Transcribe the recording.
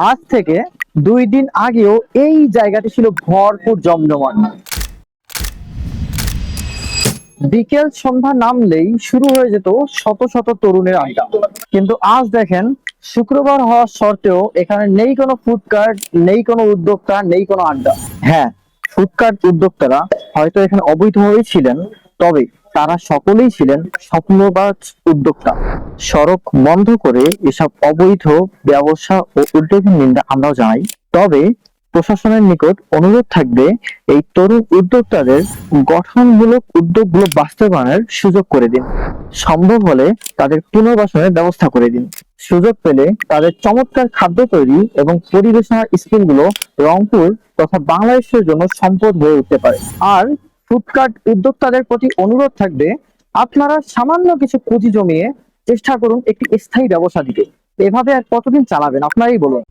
আজ থেকে 2 দিন আগেও এই জায়গাটি ছিল ভরপুর জমজমাট। বিকেল সন্ধ্যা নামলেই শুরু হয়ে যেত শত শত তরুণের আড্ডা। কিন্তু আজ দেখেন, শুক্রবার হওয়া সত্ত্বেও এখানে নেই কোনো ফুড কার্ট, নেই কোনো উদ্যোক্তা, নেই কোনো আড্ডা। হ্যাঁ, ফুড কার্ট উদ্যোক্তারা হয়তো এখানে অবৈধভাবেই ছিলেন, তবে তারা সকলেই ছিলেন স্বপ্নবাজ উদ্যোক্তা। সড়ক বন্ধ করে এসব অবৈধ ব্যবসা ও উদ্যোগের নিন্দা আমরাও জানাই। তবে প্রশাসনের নিকট অনুরোধ থাকবে, এই তরুণ উদ্যোক্তাদের গঠনমূলক উদ্যোগগুলো বাস্তবায়নের সুযোগ করে দিন। সম্ভব হলে তাদের পুনর্বাসনের ব্যবস্থা করে দিন। সুযোগ পেলে তাদের চমৎকার খাদ্য তৈরি এবং পরিবেশনার স্কিলগুলো রংপুর তথা বাংলাদেশের জন্য সম্পদ হয়ে উঠতে পারে। আর ফুডকার্ট উদ্যোক্তাদের প্রতি অনুরোধ থাকবে, আপনারা সামান্য কিছু পুঁজি জমিয়ে চেষ্টা করুন একটি স্থায়ী ব্যবসা দিতে। এভাবে আর কতদিন চালাবেন আপনারাই বলুন।